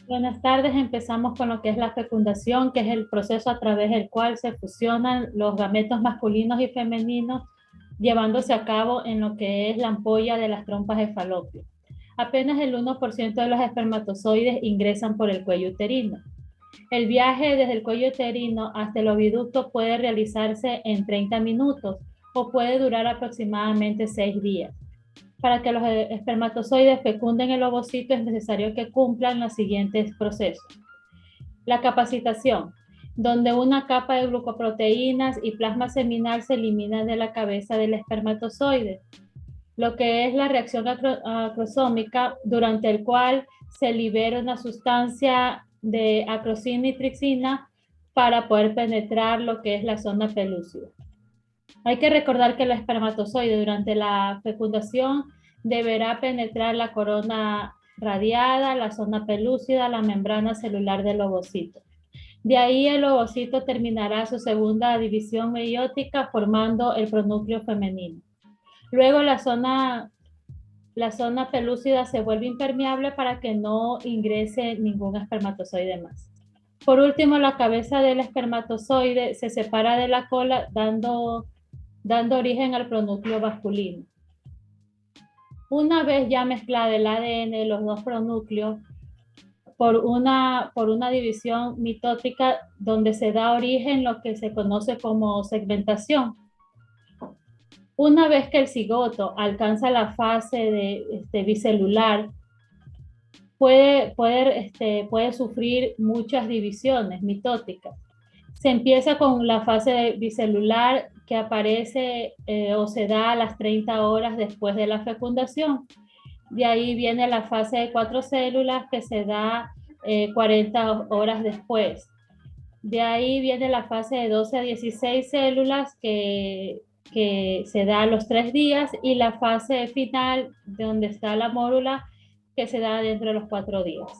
Buenas tardes, empezamos con lo que es la fecundación, que es el proceso a través del cual se fusionan los gametos masculinos y femeninos, llevándose a cabo en lo que es la ampolla de las trompas de falopio. Apenas el 1% de los espermatozoides ingresan por el cuello uterino. El viaje desde el cuello uterino hasta el oviducto puede realizarse en 30 minutos o puede durar aproximadamente 6 días. Para que los espermatozoides fecunden el ovocito es necesario que cumplan los siguientes procesos. La capacitación, donde una capa de glucoproteínas y plasma seminal se elimina de la cabeza del espermatozoide. Lo que es la reacción acrosómica, durante el cual se libera una sustancia de acrosina y trixina para poder penetrar lo que es la zona pelúcida. Hay que recordar que el espermatozoide durante la fecundación deberá penetrar la corona radiada, la zona pelúcida, la membrana celular del ovocito. De ahí el ovocito terminará su segunda división meiótica formando el pronúcleo femenino. Luego la zona pelúcida se vuelve impermeable para que no ingrese ningún espermatozoide más. Por último, la cabeza del espermatozoide se separa de la cola dando origen al pronúcleo masculino. Una vez ya mezclada el ADN de los dos pronúcleos por una división mitótica donde se da origen lo que se conoce como segmentación. Una vez que el cigoto alcanza la fase de bicelular, puede sufrir muchas divisiones mitóticas. Se empieza con la fase bicelular que aparece o se da a las 30 horas después de la fecundación. De ahí viene la fase de 4 células que se da 40 horas después. De ahí viene la fase de 12 a 16 células que se da a los 3 días y la fase final donde está la mórula que se da dentro de los 4 días.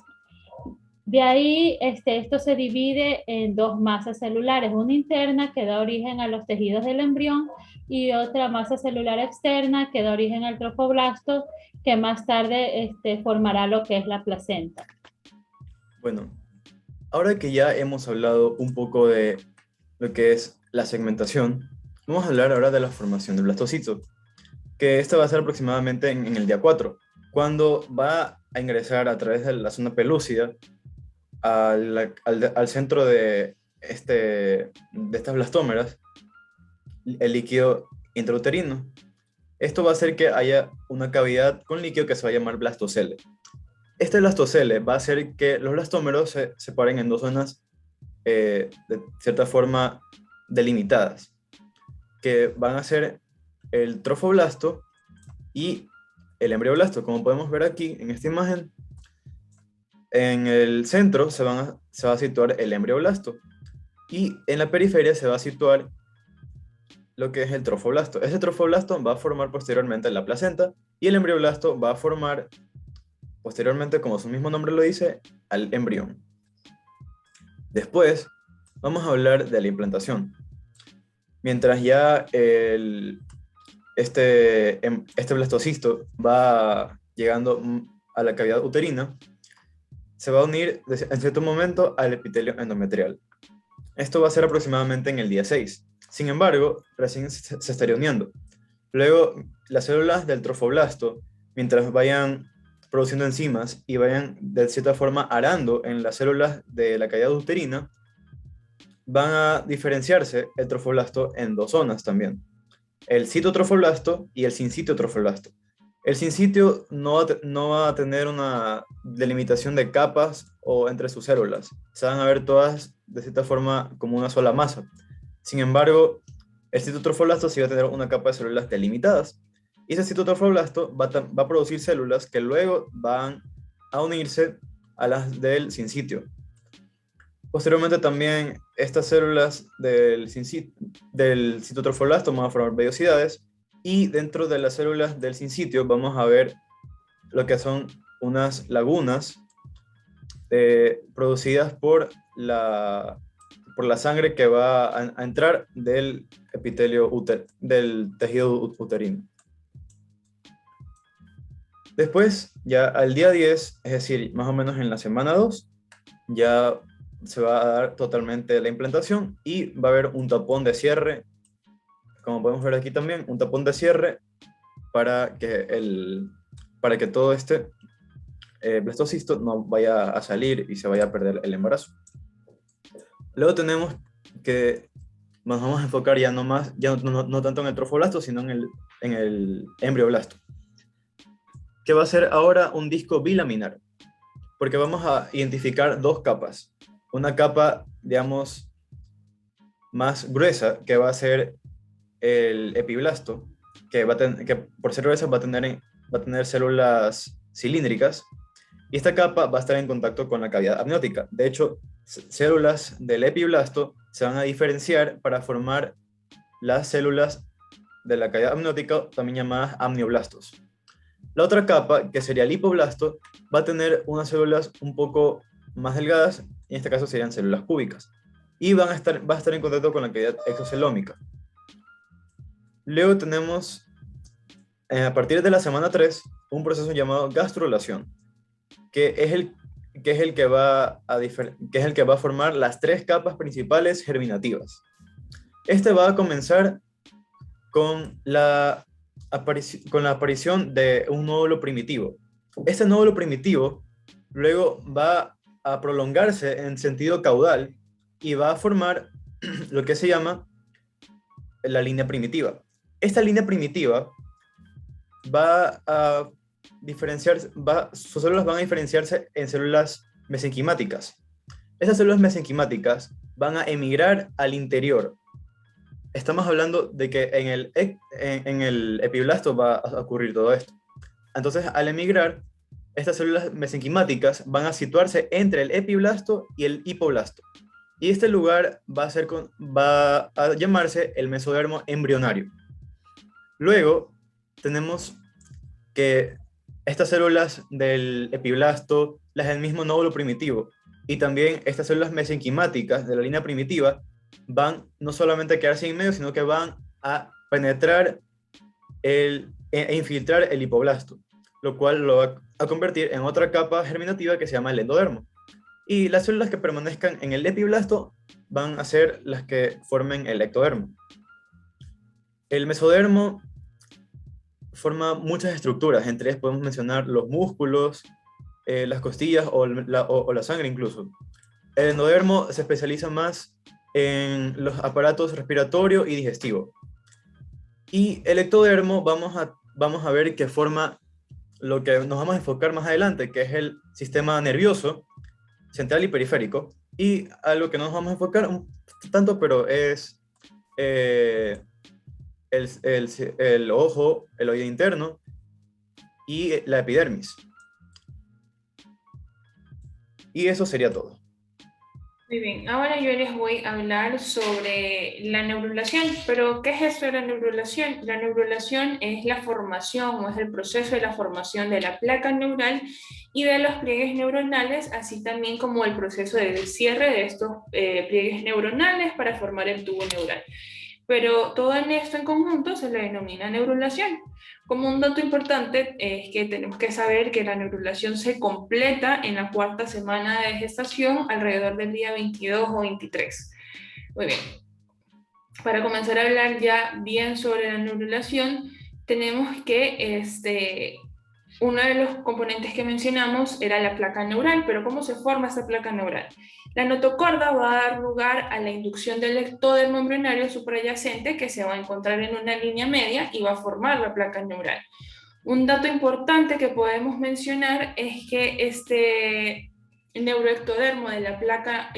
De ahí, esto se divide en dos masas celulares, una interna que da origen a los tejidos del embrión y otra masa celular externa que da origen al trofoblasto, que más tarde formará lo que es la placenta. Bueno, ahora que ya hemos hablado un poco de lo que es la segmentación, vamos a hablar ahora de la formación del blastocito, que esta va a ser aproximadamente en el día 4, cuando va a ingresar a través de la zona pelúcida al centro de estas blastómeras el líquido intrauterino. Esto va a hacer que haya una cavidad con líquido que se va a llamar blastocele. Este blastocele va a hacer que los blastómeros se separen en dos zonas de cierta forma delimitadas, que van a ser el trofoblasto y el embrioblasto. Como podemos ver aquí en esta imagen, en el centro se va a situar el embrioblasto y en la periferia se va a situar lo que es el trofoblasto. Ese trofoblasto va a formar posteriormente la placenta y el embrioblasto va a formar posteriormente, como su mismo nombre lo dice, al embrión. Después vamos a hablar de la implantación. Mientras ya este blastocisto va llegando a la cavidad uterina, se va a unir en cierto momento al epitelio endometrial. Esto va a ser aproximadamente en el día 6. Sin embargo, recién se estaría uniendo. Luego, las células del trofoblasto, mientras vayan produciendo enzimas y vayan de cierta forma arando en las células de la cavidad uterina, van a diferenciarse el trofoblasto en dos zonas también: el citotrofoblasto y el sincitiotrofoblasto. El sincitio no va a tener una delimitación de capas o entre sus células. Se van a ver todas de cierta forma como una sola masa. Sin embargo, el citotrofoblasto sí va a tener una capa de células delimitadas. Y ese citotrofoblasto va a producir células que luego van a unirse a las del sincitio. Posteriormente también estas células del citotrofoblasto van a formar vellosidades, y dentro de las células del sincitio vamos a ver lo que son unas lagunas producidas por la sangre que va a entrar del epitelio del tejido uterino. Después, ya al día 10, es decir, más o menos en la semana 2, ya se va a dar totalmente la implantación y va a haber un tapón de cierre, como podemos ver aquí también, un tapón de cierre para que todo este blastocisto no vaya a salir y se vaya a perder el embarazo. Luego tenemos que nos vamos a enfocar ya no tanto en el trofoblasto, sino en el embrioblasto, que va a ser ahora un disco bilaminar, porque vamos a identificar dos capas. Una capa, digamos, más gruesa, que va a ser el epiblasto, que por ser gruesa va a tener células cilíndricas, y esta capa va a estar en contacto con la cavidad amniótica. De hecho, células del epiblasto se van a diferenciar para formar las células de la cavidad amniótica, también llamadas amnioblastos. La otra capa, que sería el hipoblasto, va a tener unas células un poco más delgadas, en este caso serían células cúbicas, y va a estar en contacto con la cavidad exocelómica. Luego tenemos, a partir de la semana 3, un proceso llamado gastrulación, que es el que va a formar las tres capas principales germinativas. Este va a comenzar con la aparición de un nódulo primitivo. Este nódulo primitivo luego va a prolongarse en sentido caudal y va a formar lo que se llama la línea primitiva. Esta línea primitiva va a diferenciarse, sus células van a diferenciarse en células mesenquimáticas. Estas células mesenquimáticas van a emigrar al interior. Estamos hablando de que en el epiblasto va a ocurrir todo esto. Entonces, al emigrar, estas células mesenquimáticas van a situarse entre el epiblasto y el hipoblasto. Y este lugar va a llamarse el mesodermo embrionario. Luego, tenemos que estas células del epiblasto, las del mismo nódulo primitivo, y también estas células mesenquimáticas de la línea primitiva, van no solamente a quedarse en medio, sino que van a penetrar e infiltrar el hipoblasto, lo cual lo va a convertir en otra capa germinativa que se llama el endodermo. Y las células que permanezcan en el epiblasto van a ser las que formen el ectodermo. El mesodermo forma muchas estructuras, entre ellas podemos mencionar los músculos, las costillas o la sangre incluso. El endodermo se especializa más en los aparatos respiratorio y digestivo. Y el ectodermo vamos a ver que forma lo que nos vamos a enfocar más adelante, que es el sistema nervioso central y periférico. Y algo que no nos vamos a enfocar tanto, pero es el ojo, el oído interno y la epidermis. Y eso sería todo. Muy bien, ahora yo les voy a hablar sobre la neurulación, pero ¿qué es esto de la neurulación? La neurulación es la formación o es el proceso de la formación de la placa neural y de los pliegues neuronales, así también como el proceso del cierre de estos pliegues neuronales para formar el tubo neural. Pero todo en esto en conjunto se le denomina neurulación. Como un dato importante es que tenemos que saber que la neurulación se completa en la 4ª semana de gestación, alrededor del día 22 o 23. Muy bien. Para comenzar a hablar ya bien sobre la neurulación, tenemos que uno de los componentes que mencionamos era la placa neural, pero ¿cómo se forma esta placa neural? La notocorda va a dar lugar a la inducción del ectodermo embrionario suprayacente que se va a encontrar en una línea media y va a formar la placa neural. Un dato importante que podemos mencionar es que este neuroectodermo de la placa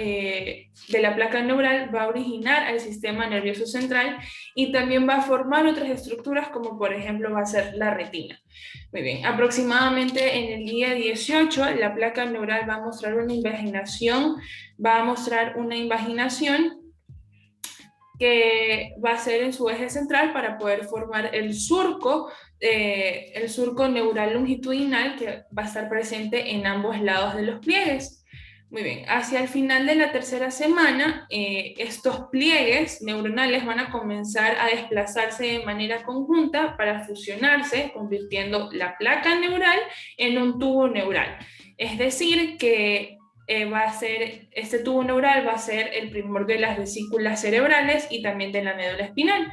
neural va a originar al sistema nervioso central y también va a formar otras estructuras como por ejemplo va a ser la retina. Muy bien, aproximadamente en el día 18 la placa neural va a mostrar una invaginación que va a ser en su eje central para poder formar el surco neural longitudinal que va a estar presente en ambos lados de los pliegues. Muy bien, hacia el final de la 3ª semana, estos pliegues neuronales van a comenzar a desplazarse de manera conjunta para fusionarse, convirtiendo la placa neural en un tubo neural. Es decir, que este tubo neural va a ser el primordio de las vesículas cerebrales y también de la médula espinal.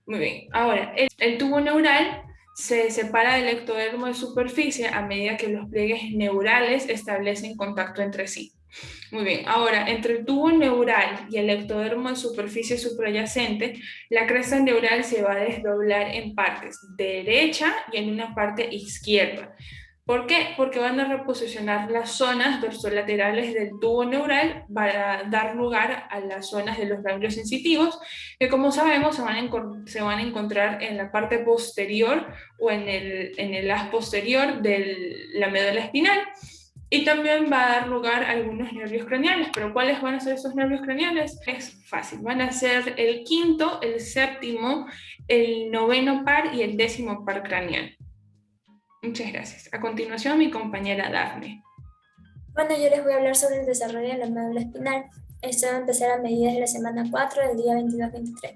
Muy bien, ahora, el tubo neural se separa del ectodermo de superficie a medida que los pliegues neurales establecen contacto entre sí. Muy bien, ahora, entre el tubo neural y el ectodermo de superficie suprayacente, la cresta neural se va a desdoblar en partes derecha y en una parte izquierda. ¿Por qué? Porque van a reposicionar las zonas dorsolaterales del tubo neural para dar lugar a las zonas de los ganglios sensitivos, que como sabemos se van a encontrar en la parte posterior o en el haz posterior de la médula espinal. Y también va a dar lugar a algunos nervios craneales. ¿Pero cuáles van a ser esos nervios craneales? Es fácil. Van a ser el quinto, el séptimo, el noveno par y el décimo par craneal. Muchas gracias. A continuación, mi compañera Dafne. Bueno, yo les voy a hablar sobre el desarrollo de la médula espinal. Esto va a empezar a medidas de la semana 4 del día 22-23.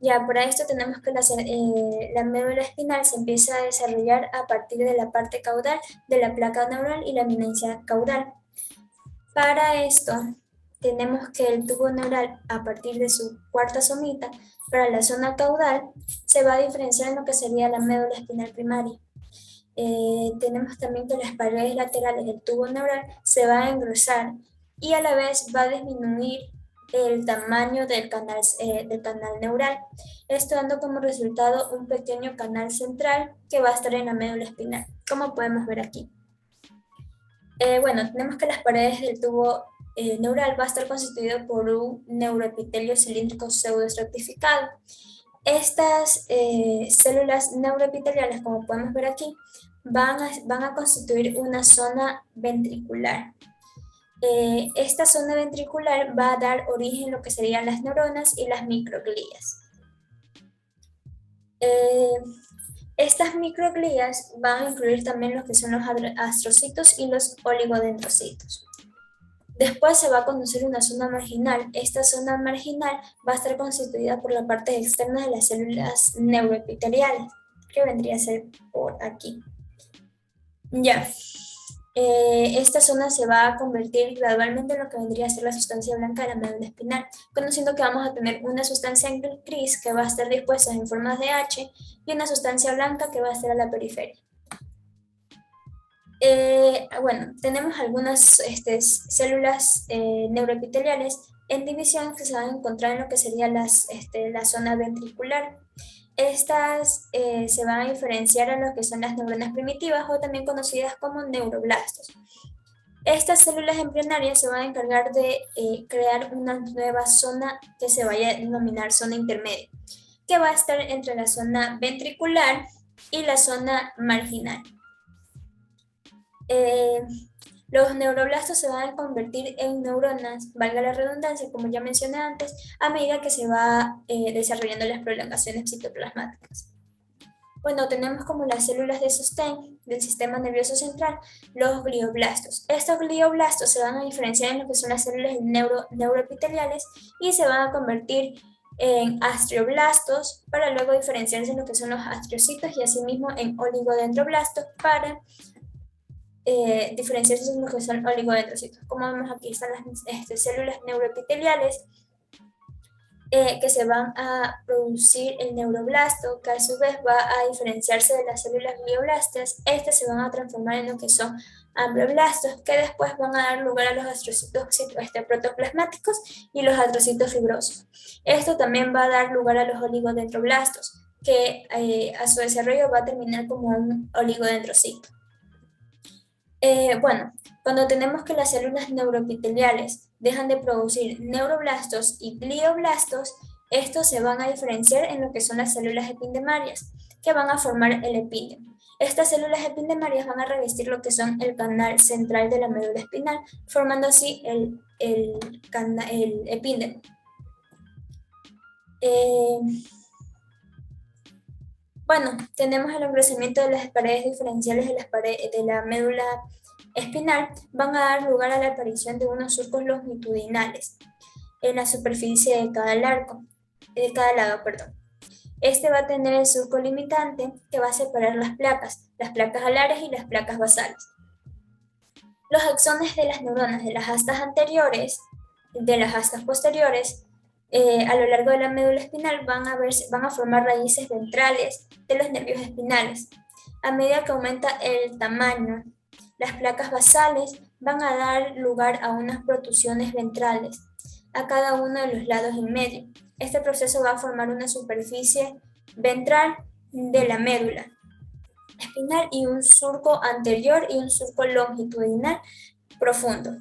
Ya, para esto tenemos que la médula espinal se empieza a desarrollar a partir de la parte caudal de la placa neural y la eminencia caudal. Para esto, tenemos que el tubo neural, a partir de su cuarta somita, para la zona caudal, se va a diferenciar en lo que sería la médula espinal primaria. Tenemos también que las paredes laterales del tubo neural se van a engrosar y a la vez va a disminuir el tamaño del canal neural, esto dando como resultado un pequeño canal central que va a estar en la médula espinal, como podemos ver aquí. Bueno, tenemos que las paredes del tubo neural va a estar constituido por un neuroepitelio cilíndrico pseudoestratificado. Estas células neuroepiteliales, como podemos ver aquí, van a constituir una zona ventricular. Esta zona ventricular va a dar origen a lo que serían las neuronas y las microglías. Estas microglías van a incluir también lo que son los astrocitos y los oligodendrocitos. Después se va a conocer una zona marginal. Esta zona marginal va a estar constituida por la parte externa de las células neuroepiteliales, que vendría a ser por aquí. Ya. Esta zona se va a convertir gradualmente en lo que vendría a ser la sustancia blanca de la médula espinal, conociendo que vamos a tener una sustancia gris que va a estar dispuesta en formas de H y una sustancia blanca que va a estar a la periferia. Bueno, tenemos algunas células neuroepiteliales en división que se van a encontrar en lo que sería la zona ventricular. Estas se van a diferenciar a lo que son las neuronas primitivas o también conocidas como neuroblastos. Estas células embrionarias se van a encargar de crear una nueva zona que se vaya a denominar zona intermedia, que va a estar entre la zona ventricular y la zona marginal. Los neuroblastos se van a convertir en neuronas, valga la redundancia, como ya mencioné antes, a medida que se va desarrollando las prolongaciones citoplasmáticas. Bueno, tenemos como las células de sostén del sistema nervioso central, los glioblastos. Estos glioblastos se van a diferenciar en lo que son las células neuroepiteliales y se van a convertir en astrioblastos para luego diferenciarse en lo que son los astriocitos y asimismo en oligodendroblastos para diferenciarse en lo que son oligodendrocitos. Como vemos aquí están las células neuroepiteliales que se van a producir el neuroblasto, que a su vez va a diferenciarse de las células glioblastas. Estas se van a transformar en lo que son amblioblastos, que después van a dar lugar a los astrocitos protoplasmáticos y los astrocitos fibrosos. Esto también va a dar lugar a los oligodendroblastos, que a su desarrollo va a terminar como un oligodendrocito. Bueno, cuando tenemos que las células neuroepiteliales dejan de producir neuroblastos y glioblastos, estos se van a diferenciar en lo que son las células epidemarias, que van a formar el epídemo. Estas células epidemarias van a revestir lo que son el canal central de la médula espinal, formando así el epídemo. Bueno, tenemos el engrosamiento de las paredes diferenciales de la médula espinal, van a dar lugar a la aparición de unos surcos longitudinales en la superficie de cada lado. Este va a tener el surco limitante que va a separar las placas alares y las placas basales. Los axones de las neuronas de las astas anteriores, de las astas posteriores, a lo largo de la médula espinal van a formar raíces ventrales de los nervios espinales. A medida que aumenta el tamaño, las placas basales van a dar lugar a unas protusiones ventrales a cada uno de los lados en medio. Este proceso va a formar una superficie ventral de la médula espinal y un surco anterior y un surco longitudinal profundo.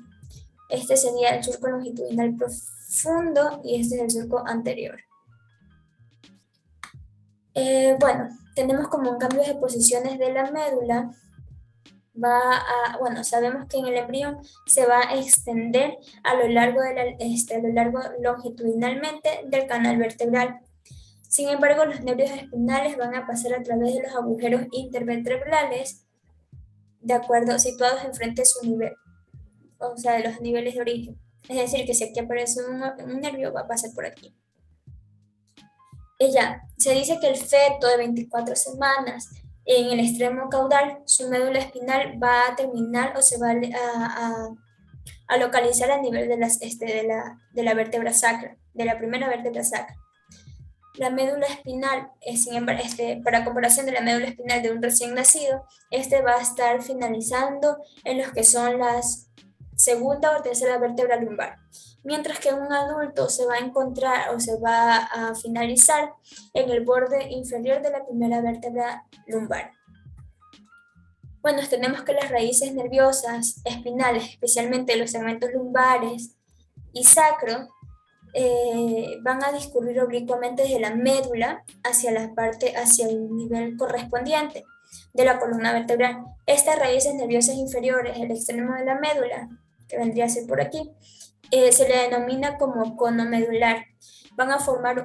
Este sería el surco longitudinal profundo y este es el surco anterior. Bueno, tenemos como un cambio de posiciones de la médula. Sabemos que en el embrión se va a extender a lo largo longitudinalmente del canal vertebral. Sin embargo, los nervios espinales van a pasar a través de los agujeros intervertebrales, de acuerdo, situados enfrente de su nivel, o sea, de los niveles de origen. Es decir, que si aquí aparece un nervio, va a pasar por aquí. Se dice que el feto de 24 semanas, en el extremo caudal, su médula espinal va a terminar o se va a localizar a nivel de la vértebra sacra, de la primera vértebra sacra. La médula espinal, sin embargo, para comparación de la médula espinal de un recién nacido, va a estar finalizando en los que son las segunda o tercera vértebra lumbar, mientras que un adulto se va a encontrar o se va a finalizar en el borde inferior de la primera vértebra lumbar. Bueno, tenemos que las raíces nerviosas espinales, especialmente los segmentos lumbares y sacro, van a discurrir oblicuamente desde la médula hacia el nivel correspondiente de la columna vertebral. Estas raíces nerviosas inferiores, el extremo de la médula, que vendría a ser por aquí, se le denomina como cono medular.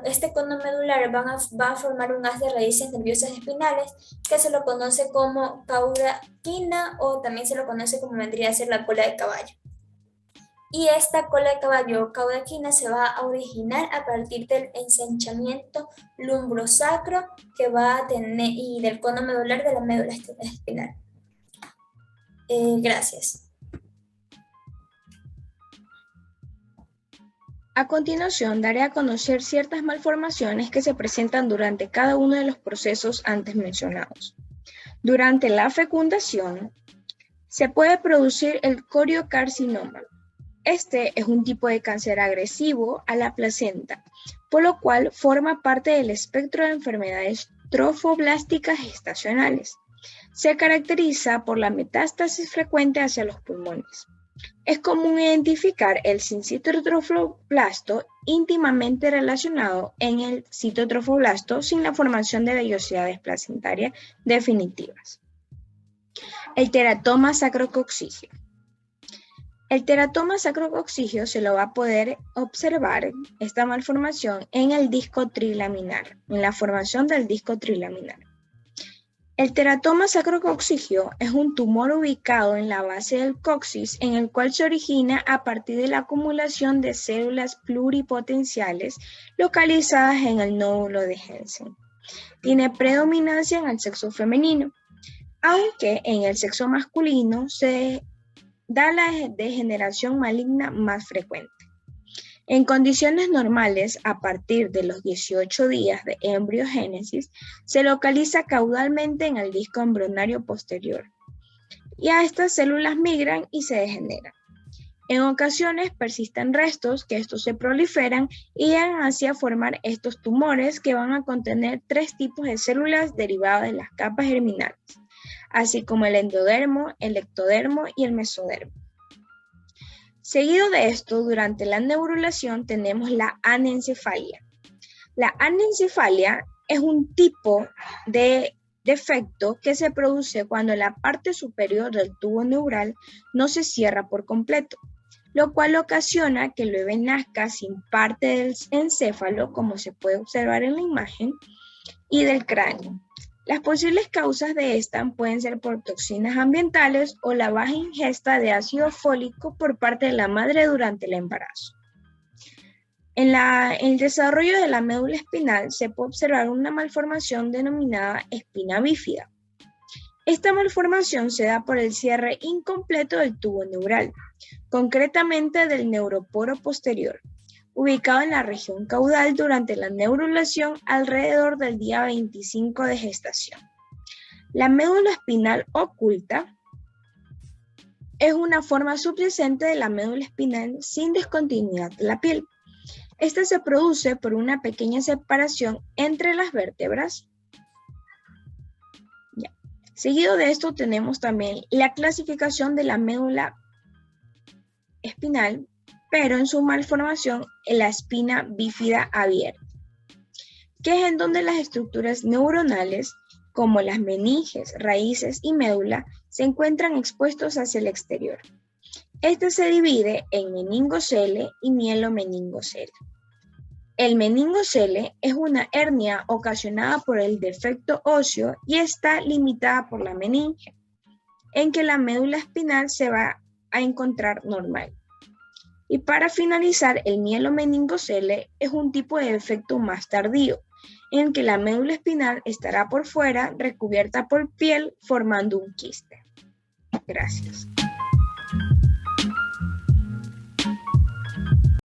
Este cono medular va a formar un haz de raíces nerviosas espinales que se lo conoce como cauda equina, o también se lo conoce como vendría a ser la cola de caballo. Y esta cola de caballo o cauda equina se va a originar a partir del ensanchamiento lumbrosacro que va a tener y del cono medular de la médula espinal. Gracias. A continuación, daré a conocer ciertas malformaciones que se presentan durante cada uno de los procesos antes mencionados. Durante la fecundación, se puede producir el coriocarcinoma. Este es un tipo de cáncer agresivo a la placenta, por lo cual forma parte del espectro de enfermedades trofoblásticas gestacionales. Se caracteriza por la metástasis frecuente hacia los pulmones. Es común identificar el sincitotrofoblasto íntimamente relacionado en el citotrofoblasto sin la formación de vellosidades placentarias definitivas. El teratoma sacrococcigio. El teratoma sacrococcigio se lo va a poder observar, esta malformación, en el disco trilaminar, en la formación del disco trilaminar. El teratoma sacrococcigio es un tumor ubicado en la base del coxis, en el cual se origina a partir de la acumulación de células pluripotenciales localizadas en el nódulo de Hensen. Tiene predominancia en el sexo femenino, aunque en el sexo masculino se da la degeneración maligna más frecuente. En condiciones normales, a partir de los 18 días de embriogénesis, se localiza caudalmente en el disco embrionario posterior, y a estas células migran y se degeneran. En ocasiones persisten restos que estos se proliferan y llegan así a formar estos tumores que van a contener 3 tipos de células derivadas de las capas germinales, así como el endodermo, el ectodermo y el mesodermo. Seguido de esto, durante la neurulación tenemos la anencefalia. La anencefalia es un tipo de defecto que se produce cuando la parte superior del tubo neural no se cierra por completo, lo cual ocasiona que el bebé nazca sin parte del encéfalo, como se puede observar en la imagen, y del cráneo. Las posibles causas de esta pueden ser por toxinas ambientales o la baja ingesta de ácido fólico por parte de la madre durante el embarazo. En el desarrollo de la médula espinal se puede observar una malformación denominada espina bífida. Esta malformación se da por el cierre incompleto del tubo neural, concretamente del neuroporo posterior, ubicado en la región caudal durante la neurulación alrededor del día 25 de gestación. La médula espinal oculta es una forma subyacente de la médula espinal sin discontinuidad de la piel. Esta se produce por una pequeña separación entre las vértebras. Seguido de esto tenemos también la clasificación de la médula espinal, pero en su malformación en la espina bífida abierta, que es en donde las estructuras neuronales, como las meninges, raíces y médula, se encuentran expuestos hacia el exterior. Este se divide en meningocele y mielomeningocele. El meningocele es una hernia ocasionada por el defecto óseo y está limitada por la meninge, en que la médula espinal se va a encontrar normal. Y para finalizar, el mielomeningocele es un tipo de defecto más tardío, en que la médula espinal estará por fuera recubierta por piel formando un quiste. Gracias.